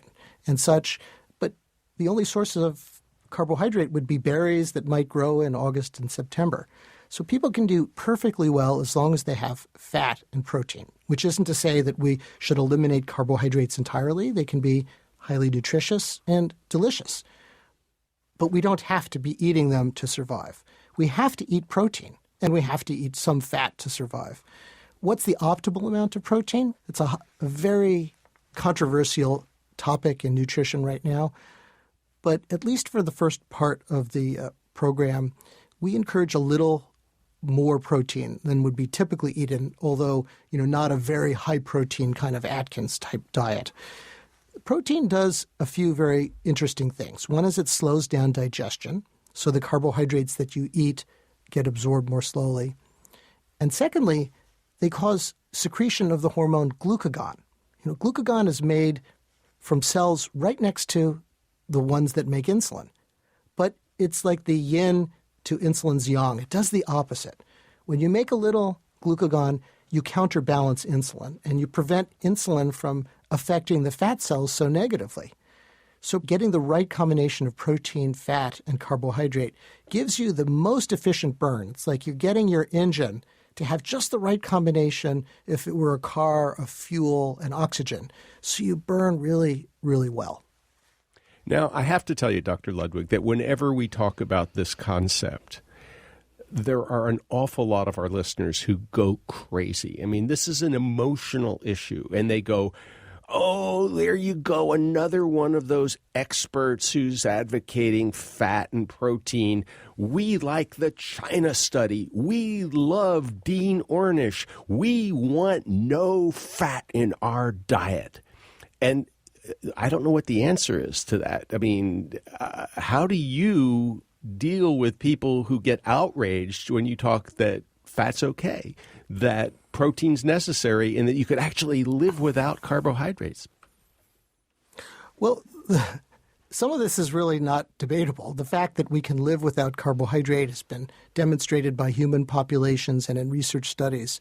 Speaker 3: and such, but the only source of carbohydrate would be berries that might grow in August and September. So people can do perfectly well as long as they have fat and protein, which isn't to say that we should eliminate carbohydrates entirely. They can be highly nutritious and delicious. But we don't have to be eating them to survive. We have to eat protein, and we have to eat some fat to survive. What's the optimal amount of protein? It's a very controversial topic in nutrition right now. But at least for the first part of the program, we encourage a little more protein than would be typically eaten, although, not a very high protein kind of Atkins-type diet. Protein does a few very interesting things. One is it slows down digestion, so the carbohydrates that you eat get absorbed more slowly. And secondly, they cause secretion of the hormone glucagon. Glucagon is made from cells right next to the ones that make insulin. But it's like the yin to insulin's yang. It does the opposite. When you make a little glucagon, you counterbalance insulin, and you prevent insulin from affecting the fat cells so negatively. So getting the right combination of protein, fat, and carbohydrate gives you the most efficient burn. It's like you're getting your engine to have just the right combination if it were a car of fuel and oxygen. So you burn really, really well.
Speaker 1: Now, I have to tell you, Dr. Ludwig, that whenever we talk about this concept, there are an awful lot of our listeners who go crazy. I mean, this is an emotional issue, and they go, oh, there you go, another one of those experts who's advocating fat and protein. We like the China study. We love Dean Ornish. We want no fat in our diet. And I don't know what the answer is to that. I mean, how do you deal with people who get outraged when you talk that fat's okay, that protein's necessary, and that you could actually live without carbohydrates?
Speaker 3: Well, some of this is really not debatable. The fact that we can live without carbohydrate has been demonstrated by human populations and in research studies,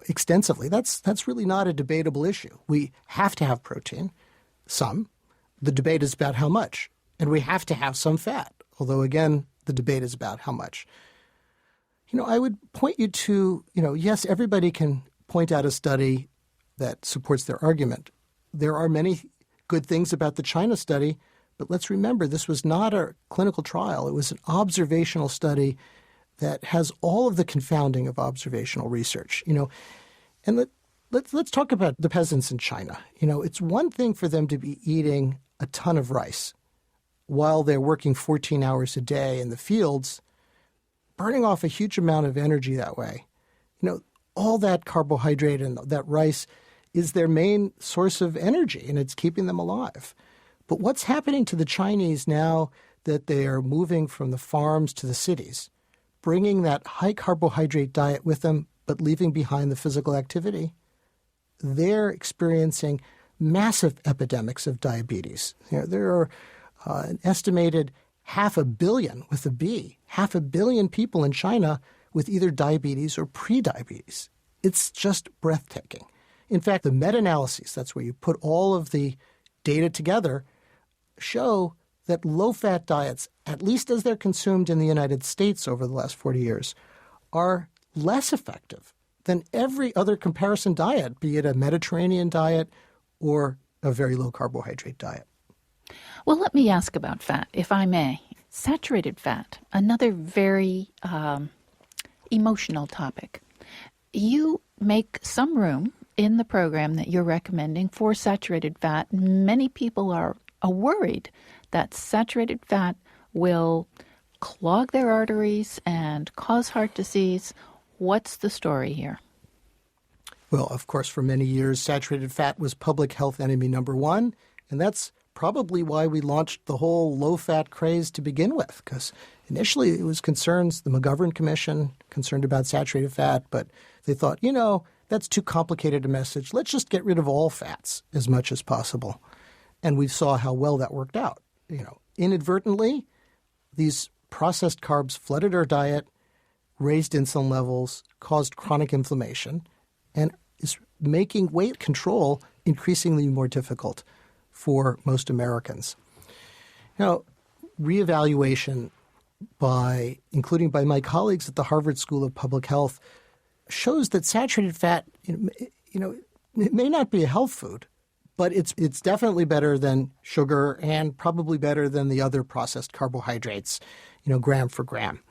Speaker 3: extensively. That's really not a debatable issue. We have to have protein, some. The debate is about how much. And we have to have some fat, although, again, the debate is about how much. I would point you to, yes, everybody can point out a study that supports their argument. There are many good things about the China study, but let's remember this was not a clinical trial. It was an observational study that has all of the confounding of observational research. And let's talk about the peasants in China. It's one thing for them to be eating a ton of rice while they're working 14 hours a day in the fields, burning off a huge amount of energy that way. All that carbohydrate and that rice is their main source of energy, and it's keeping them alive. But what's happening to the Chinese now that they are moving from the farms to the cities, bringing that high carbohydrate diet with them, but leaving behind the physical activity? They're experiencing massive epidemics of diabetes. There are an estimated 500 million, with a B, 500 million people in China with either diabetes or prediabetes. It's just breathtaking. In fact, the meta-analyses, that's where you put all of the data together, show that low-fat diets, at least as they're consumed in the United States over the last 40 years, are less effective than every other comparison diet, be it a Mediterranean diet or a very low-carbohydrate diet.
Speaker 2: Well, let me ask about fat, if I may. Saturated fat, another very emotional topic. You make some room in the program that you're recommending for saturated fat. Many people are worried that saturated fat will clog their arteries and cause heart disease. What's the story here?
Speaker 3: Well, of course, for many years, saturated fat was public health enemy number one, and that's probably why we launched the whole low-fat craze to begin with, because initially it was concerns, the McGovern Commission concerned about saturated fat, but they thought, that's too complicated a message. Let's just get rid of all fats as much as possible. And we saw how well that worked out. Inadvertently, these processed carbs flooded our diet, raised insulin levels, caused chronic inflammation, and is making weight control increasingly more difficult for most Americans. Now, reevaluation including by my colleagues at the Harvard School of Public Health, shows that saturated fat, it may not be a health food, but it's definitely better than sugar and probably better than the other processed carbohydrates, gram for gram.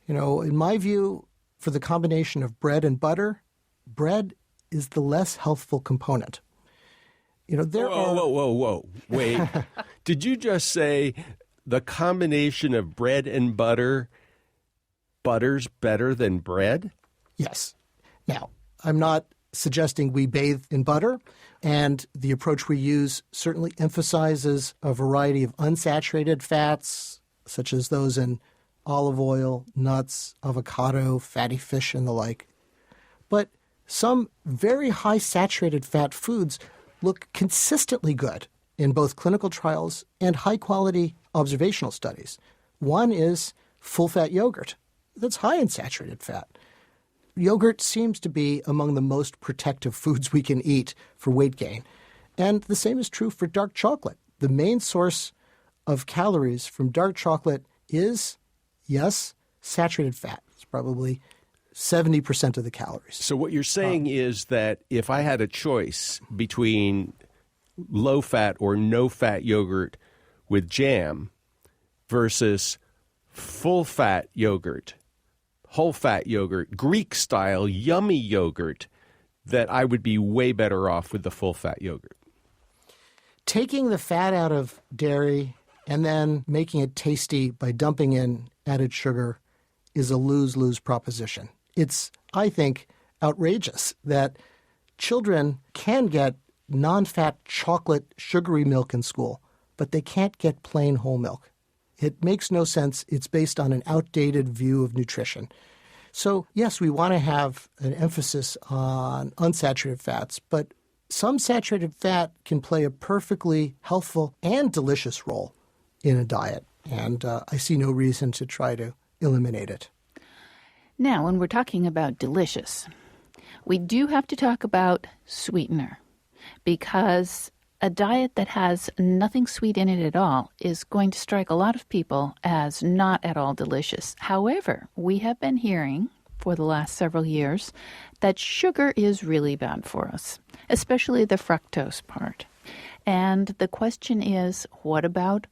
Speaker 3: In my view, for the combination of bread and butter, bread is the less healthful component.
Speaker 1: Whoa. Wait. Did you just say the combination of bread and butter's better than bread?
Speaker 3: Yes. Now, I'm not suggesting we bathe in butter, and the approach we use certainly emphasizes a variety of unsaturated fats, such as those in olive oil, nuts, avocado, fatty fish, and the like. But some very high saturated fat foods look consistently good in both clinical trials and high-quality observational studies. One is full-fat yogurt. That's high in saturated fat. Yogurt seems to be among the most protective foods we can eat for weight gain. And the same is true for dark chocolate. The main source of calories from dark chocolate is, yes, saturated fat. It's probably 70% of the calories.
Speaker 1: So what you're saying is that if I had a choice between low-fat or no-fat yogurt with jam versus full-fat yogurt, whole-fat yogurt, Greek-style yummy yogurt, that I would be way better off with the full-fat yogurt.
Speaker 3: Taking the fat out of dairy and then making it tasty by dumping in added sugar is a lose-lose proposition. It's, I think, outrageous that children can get non-fat chocolate sugary milk in school, but they can't get plain whole milk. It makes no sense. It's based on an outdated view of nutrition. So, yes, we want to have an emphasis on unsaturated fats, but some saturated fat can play a perfectly healthful and delicious role in a diet, and I see no reason to try to eliminate it.
Speaker 2: Now, when we're talking about delicious, we do have to talk about sweetener, because a diet that has nothing sweet in it at all is going to strike a lot of people as not at all delicious. However, we have been hearing for the last several years that sugar is really bad for us, especially the fructose part. And the question is, what about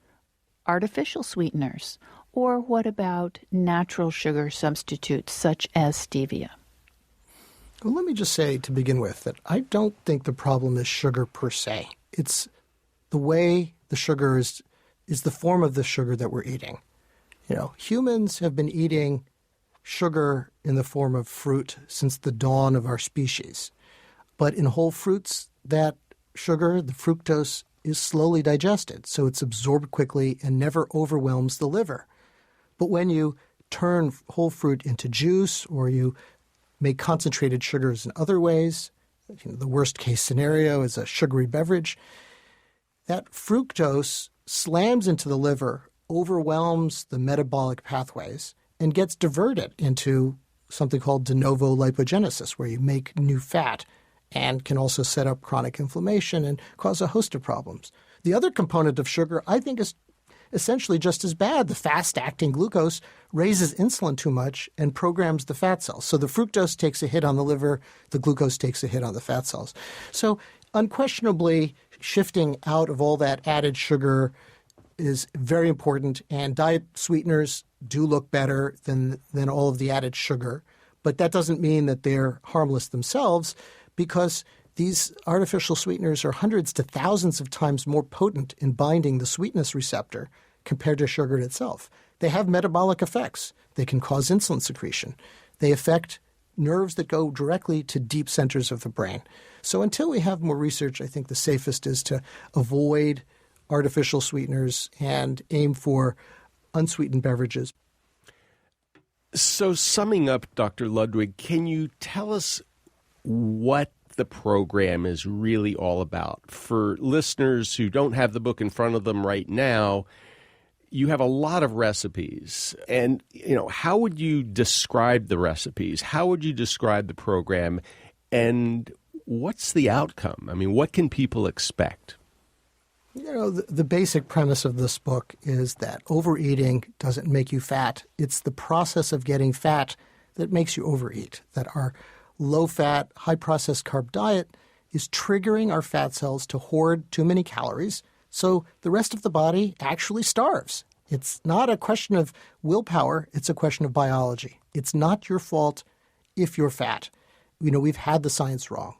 Speaker 2: artificial sweeteners? Or what about natural sugar substitutes such as stevia?
Speaker 3: Well, let me just say to begin with that I don't think the problem is sugar per se. It's the way the sugar is the form of the sugar that we're eating. Humans have been eating sugar in the form of fruit since the dawn of our species. But in whole fruits, that sugar, the fructose, is slowly digested, so it's absorbed quickly and never overwhelms the liver. But when you turn whole fruit into juice or you make concentrated sugars in other ways, the worst case scenario is a sugary beverage, that fructose slams into the liver, overwhelms the metabolic pathways, and gets diverted into something called de novo lipogenesis, where you make new fat and can also set up chronic inflammation and cause a host of problems. The other component of sugar, I think, is essentially just as bad. The fast-acting glucose raises insulin too much and programs the fat cells. So the fructose takes a hit on the liver, the glucose takes a hit on the fat cells. So unquestionably, shifting out of all that added sugar is very important, and diet sweeteners do look better than all of the added sugar. But that doesn't mean that they're harmless themselves, because these artificial sweeteners are hundreds to thousands of times more potent in binding the sweetness receptor compared to sugar itself. They have metabolic effects. They can cause insulin secretion. They affect nerves that go directly to deep centers of the brain. So until we have more research, I think the safest is to avoid artificial sweeteners and aim for unsweetened beverages.
Speaker 1: So summing up, Dr. Ludwig, can you tell us what the program is really all about? For listeners who don't have the book in front of them right now, you have a lot of recipes. And, how would you describe the recipes? How would you describe the program? And what's the outcome? I mean, what can people expect?
Speaker 3: The basic premise of this book is that overeating doesn't make you fat. It's the process of getting fat that makes you overeat, that our low-fat, high-processed carb diet is triggering our fat cells to hoard too many calories, so the rest of the body actually starves. It's not a question of willpower. It's a question of biology. It's not your fault if you're fat. We've had the science wrong.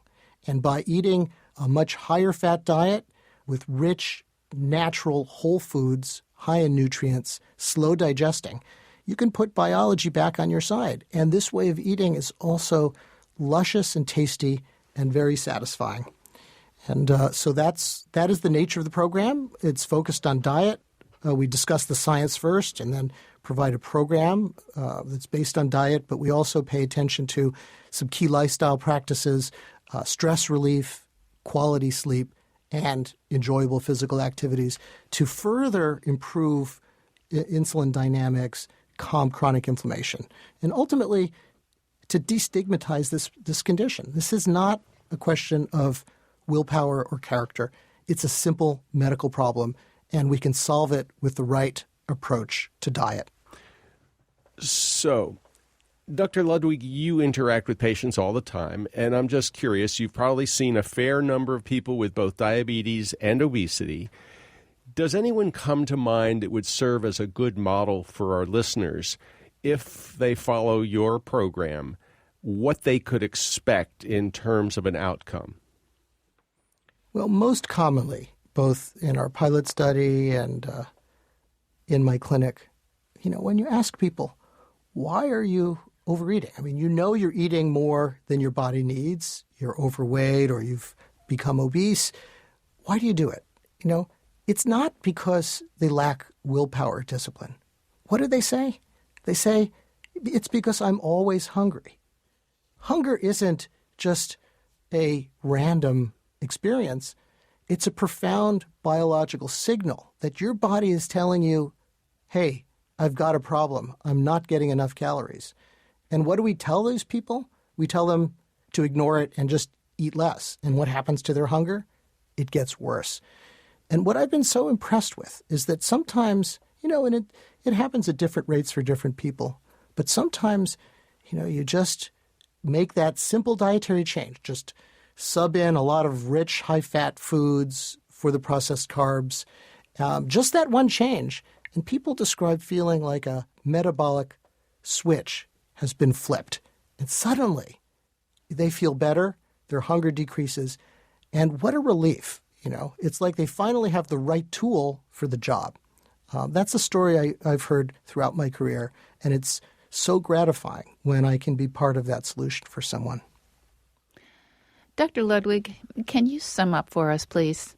Speaker 3: And by eating a much higher fat diet with rich, natural whole foods, high in nutrients, slow digesting, you can put biology back on your side. And this way of eating is also luscious and tasty and very satisfying. And so that is the nature of the program. It's focused on diet. We discuss the science first and then provide a program that's based on diet, but we also pay attention to some key lifestyle practices, stress relief, quality sleep, and enjoyable physical activities to further improve insulin dynamics, calm chronic inflammation, and ultimately to destigmatize this condition. This is not a question of willpower or character. It's a simple medical problem, and we can solve it with the right approach to diet.
Speaker 1: So, Dr. Ludwig, you interact with patients all the time, and I'm just curious, you've probably seen a fair number of people with both diabetes and obesity. Does anyone come to mind that would serve as a good model for our listeners if they follow your program, what they could expect in terms of an outcome?
Speaker 3: Well, most commonly, both in our pilot study and in my clinic, when you ask people, why are you overeating? I mean, you're eating more than your body needs. You're overweight or you've become obese. Why do you do it? It's not because they lack willpower or discipline. What do they say? They say, it's because I'm always hungry. Hunger isn't just a random experience, it's a profound biological signal that your body is telling you, hey, I've got a problem. I'm not getting enough calories. And what do we tell those people? We tell them to ignore it and just eat less. And what happens to their hunger? It gets worse. And what I've been so impressed with is that sometimes, and it happens at different rates for different people, but sometimes, you just make that simple dietary change. Just sub in a lot of rich, high-fat foods for the processed carbs. Just that one change. And people describe feeling like a metabolic switch has been flipped. And suddenly they feel better, their hunger decreases, and what a relief. It's like they finally have the right tool for the job. That's a story I've heard throughout my career, and it's so gratifying when I can be part of that solution for someone.
Speaker 2: Dr. Ludwig, can you sum up for us, please,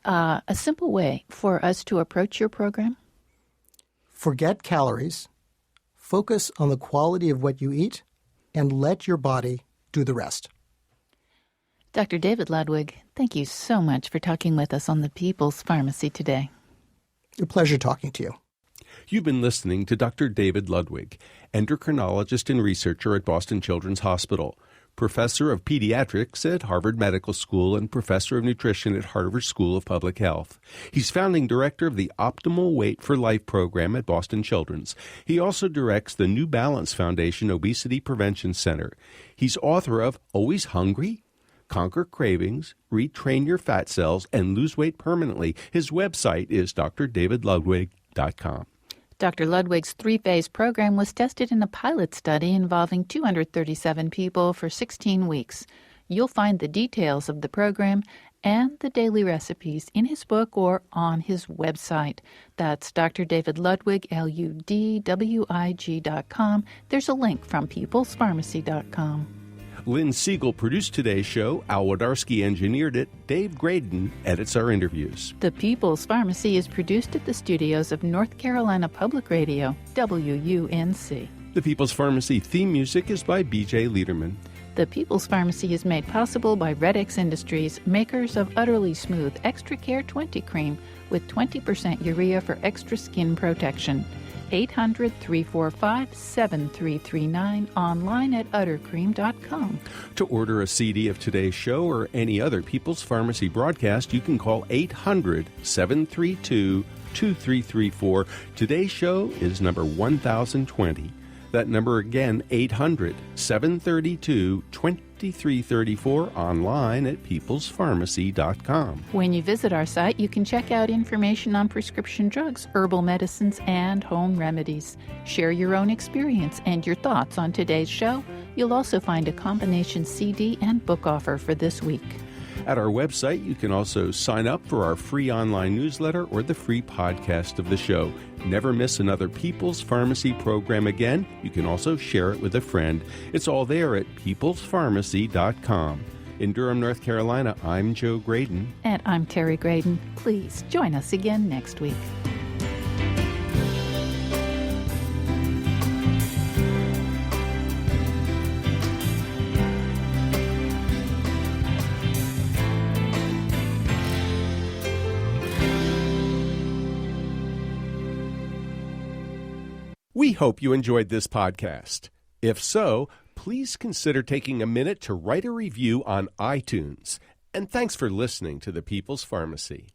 Speaker 2: a simple way for us to approach your program?
Speaker 3: Forget calories, focus on the quality of what you eat, and let your body do the rest.
Speaker 2: Dr. David Ludwig, thank you so much for talking with us on the People's Pharmacy today.
Speaker 3: A pleasure talking to you.
Speaker 1: You've been listening to Dr. David Ludwig, endocrinologist and researcher at Boston Children's Hospital, professor of pediatrics at Harvard Medical School and professor of nutrition at Harvard School of Public Health. He's founding director of the Optimal Weight for Life program at Boston Children's. He also directs the New Balance Foundation Obesity Prevention Center. He's author of Always Hungry? Conquer Cravings, Retrain Your Fat Cells, and Lose Weight Permanently. His website is drdavidludwig.com.
Speaker 2: Dr. Ludwig's 3-phase program was tested in a pilot study involving 237 people for 16 weeks. You'll find the details of the program and the daily recipes in his book or on his website. That's Dr. David Ludwig, LUDWIG.com. There's a link from peoplespharmacy.com.
Speaker 1: Lynn Siegel produced today's show. Al Wodarski engineered it. Dave Graydon edits our interviews.
Speaker 2: The People's Pharmacy is produced at the studios of North Carolina Public Radio, WUNC.
Speaker 1: The People's Pharmacy theme music is by B.J. Liederman.
Speaker 2: The People's Pharmacy is made possible by Red X Industries, makers of Utterly Smooth Extra Care 20 Cream with 20% urea for extra skin protection. 800-345-7339, online at uttercream.com.
Speaker 1: To order a CD of today's show or any other People's Pharmacy broadcast, you can call 800-732-2334. Today's show is number 1020. That number again, 800-732-2334, online at peoplespharmacy.com.
Speaker 2: When you visit our site, you can check out information on prescription drugs, herbal medicines, and home remedies. Share your own experience and your thoughts on today's show. You'll also find a combination CD and book offer for this week.
Speaker 1: At our website, you can also sign up for our free online newsletter or the free podcast of the show. Never miss another People's Pharmacy program again. You can also share it with a friend. It's all there at peoplespharmacy.com. In Durham, North Carolina, I'm Joe Graydon.
Speaker 2: And I'm Terry Graydon. Please join us again next week.
Speaker 1: We hope you enjoyed this podcast. If so, please consider taking a minute to write a review on iTunes. And thanks for listening to the People's Pharmacy.